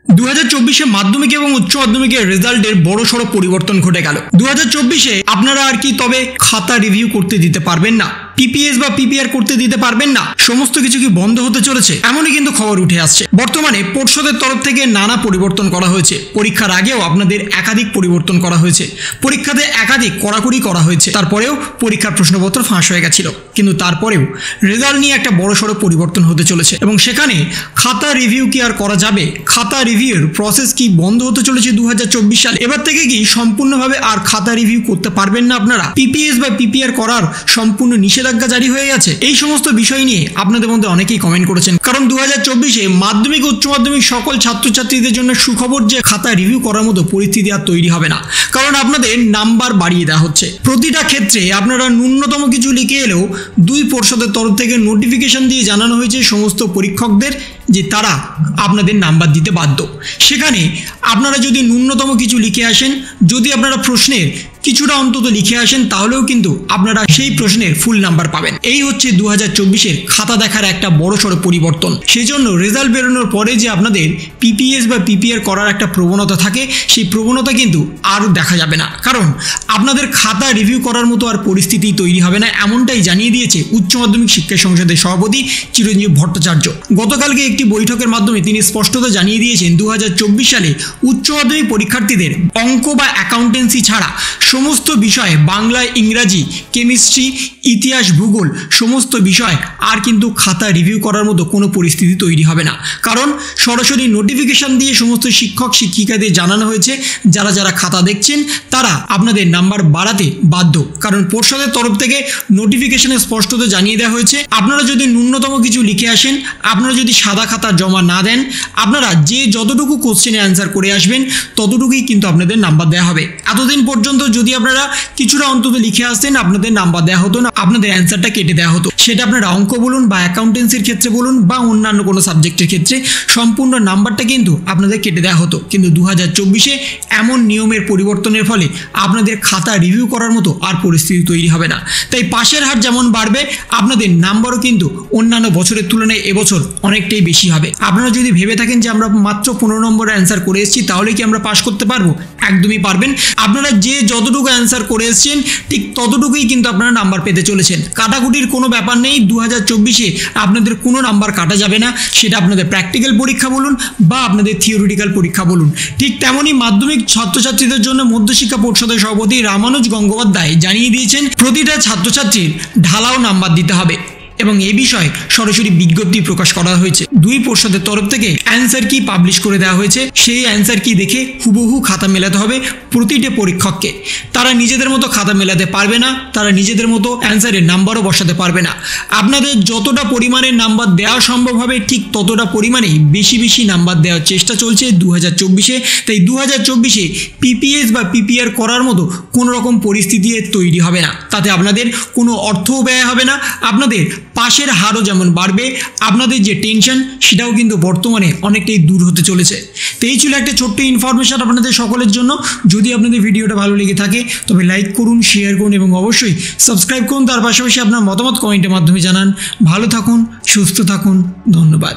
2024 মাধ্যমিক এবং উচ্চ মাধ্যমিকের রেজাল্টের বড়সড় পরিবর্তন ঘটে গেল। 2024 আপনারা আর কি তবে খাতা রিভিউ করতে দিতে পারবেন না, পিপিএস বা পিপিআর করতে দিতে পারবেন না, সমস্ত কিছু কি বন্ধ হতে চলেছে এমনই কিন্তু খবর উঠে আসছে। বর্তমানে পর্ষদের তরফ থেকে নানা পরিবর্তন করা হয়েছে। পরীক্ষার আগেও আপনাদের একাধিক পরিবর্তন করা হয়েছে, পরীক্ষাতে একাধিক কড়াকড়ি করা হয়েছে। তারপরেও পরীক্ষার প্রশ্নপত্র ফাঁস হয়ে গেছিল, কিন্তু তারপরেও রেজাল্ট নিয়ে একটা বড়সড় পরিবর্তন হতে চলেছে এবং সেখানে খাতা রিভিউ কি আর করা যাবে? খাতা রিভিউর প্রসেস কি বন্ধ হতে চলেছে 2024 সালে? এবার থেকে কি সম্পূর্ণভাবে আর খাতা রিভিউ করতে পারবেন না আপনারা? পিপিএস বা পিপিআর করার সম্পূর্ণ নিষেধাজ্ঞা জারি হয়ে গেছে। এই সমস্ত বিষয় নিয়ে আপনাদের মধ্যে অনেকেই কমেন্ট করেছেন, কারণ 2024 মাধ্যমিক উচ্চ মাধ্যমিক সকল ছাত্রছাত্রীদের জন্য সুখবর যে খাতা রিভিউ করার মতো পরিস্থিতি আর তৈরি হবে না, কারণ আপনাদের নাম্বার বাড়িয়ে দেওয়া হচ্ছে। প্রতিটা ক্ষেত্রে আপনারা ন্যূনতম কিছু লিখে এলেও দুই পর্ষদের তরফ থেকে নোটিফিকেশন দিয়ে জানানো হয়েছে সমস্ত পরীক্ষকদের যে তারা আপনাদের নাম্বার দিতে বাধ্য। সেখানে আপনারা যদি ন্যূনতম কিছু লিখে আসেন, যদি আপনারা প্রশ্নের কিছুটা অন্তত লিখে আসেন, তাহলেও কিন্তু আপনারা সেই প্রশ্নের ফুল নাম্বার পাবেন। এই হচ্ছে 2024 খাতা দেখার একটা বড়সড় পরিবর্তন। সেজন্য রেজাল্ট বেরোনোর পরে যে আপনাদের পিপিএস বা পিপিআর করার একটা প্রবণতা থাকে, সেই প্রবণতা কিন্তু আর দেখা যাবে না, কারণ আপনাদের খাতা রিভিউ করার মতো আর পরিস্থিতি তৈরি হবে না, এমনটাই জানিয়ে দিয়েছে উচ্চ মাধ্যমিক শিক্ষা সংসদের সভাপতি চিরঞ্জীব ভট্টাচার্য। গতকালকে একটি বৈঠকের মাধ্যমে তিনি স্পষ্টতা জানিয়ে দিয়েছেন 2024 সালে উচ্চ মাধ্যমিক পরীক্ষার্থীদের অঙ্ক বা অ্যাকাউন্টেন্সি ছাড়া সমস্ত বিষয়ে বাংলা, ইংরাজি, কেমিস্ট্রি, ইতিহাস, ভূগোল সমস্ত বিষয় আর কিন্তু খাতা রিভিউ করার মতো কোনো পরিস্থিতি তৈরি হবে না, কারণ সরাসরি নোটিফিকেশন দিয়ে সমস্ত শিক্ষক শিক্ষিকাদের জানানো হয়েছে যারা যারা খাতা দেখছেন তারা আপনাদের নাম্বার বাড়াতে বাধ্য। কারণ পর্ষদের তরফ থেকে নোটিফিকেশনে স্পষ্টত জানিয়ে দেওয়া হয়েছে আপনারা যদি ন্যূনতম কিছু লিখে আসেন, আপনারা যদি সাদা খাতা জমা না দেন, আপনারা যে যতটুকু কোশ্চেনে অ্যান্সার করে আসবেন ততটুকুই কিন্তু আপনাদের নাম্বার দেওয়া হবে। এতদিন পর্যন্ত যদি আপনারা কিছুটা অন্তত লিখে আসতেন আপনাদের নাম্বার দেওয়া হতো না, আপনাদের অ্যান্সারটা কেটে দেওয়া হতো। সেটা আপনারা অঙ্ক বলুন বা অ্যাকাউন্টেন্সির ক্ষেত্রে বলুন বা অন্যান্য কোনো সাবজেক্টের ক্ষেত্রে সম্পূর্ণ নাম্বারটা কিন্তু আপনাদের কেটে দেওয়া হতো। কিন্তু 2024 এমন নিয়মের পরিবর্তনের ফলে আপনাদের খাতা রিভিউ করার মতো আর পরিস্থিতি তৈরি হবে না। তাই পাশের হার যেমন বাড়বে, আপনাদের নাম্বারও কিন্তু অন্যান্য বছরের তুলনায় এবছর অনেকটাই বেশি হবে। আপনারা যদি ভেবে থাকেন যে আমরা মাত্র 15 নম্বরে অ্যান্সার করে এসেছি তাহলে কি আমরা পাস করতে পারবো, একদমই পারবেন। আপনারা যে যতটুকু অ্যান্সার করে এসেছেন ঠিক ততটুকুই কিন্তু আপনারা নাম্বার পেতে চলেছেন। কাটাকুটির কোনো ব্যাপার নেই। 2024 আপনাদের কোনো নাম্বার কাটা যাবে না, সেটা আপনাদের প্র্যাকটিক্যাল পরীক্ষা বলুন বা আপনাদের থিওরিটিক্যাল পরীক্ষা বলুন। ঠিক তেমনই মাধ্যমিক ছাত্রছাত্রীদের জন্য মধ্যশিক্ষা পর্ষদের সভাপতি রামানুজ গঙ্গোপাধ্যায় জানিয়ে দিয়েছেন প্রতিটা ছাত্রছাত্রীর ঢালাও নাম্বার দিতে হবে এবং এ বিষয়ে সরাসরি বিজ্ঞপ্তি প্রকাশ করা হয়েছে। দুই পর্ষদের তরফ থেকে অ্যান্সার কি পাবলিশ করে দেওয়া হয়েছে, সেই অ্যান্সার কি দেখে হুবহু খাতা মেলাতে হবে প্রতিটা পরীক্ষককে। তারা নিজেদের মতো খাতা মেলাতে পারবে না, তারা নিজেদের মতো অ্যান্সারের নাম্বারও বসাতে পারবে না। আপনাদের যতটা পরিমাণের নাম্বার দেওয়া সম্ভব হবে ঠিক ততটা পরিমাণেই বেশি বেশি নাম্বার দেওয়ার চেষ্টা চলছে 2024। তাই 2024 পিপিএস বা পিপিআর করার মতো কোনো রকম পরিস্থিতি তৈরি হবে না। তাতে আপনাদের কোনো অর্থও ব্যয় হবে না, আপনাদের পাশের হারও যেমন বাড়বে, আপনাদের যে টেনশন সেটাও কিন্তু বর্তমানে অনেকটাই দূর হতে চলেছে। তো এই ছিল একটা ছোট্ট ইনফরমেশন আপনাদের সকলের জন্য। যদি আপনাদের ভিডিওটা ভালো লেগে থাকে তবে লাইক করুন, শেয়ার করুন এবং অবশ্যই সাবস্ক্রাইব করুন। তার পাশাপাশি আপনার মতামত কমেন্টের মাধ্যমে জানান। ভালো থাকুন, সুস্থ থাকুন, ধন্যবাদ।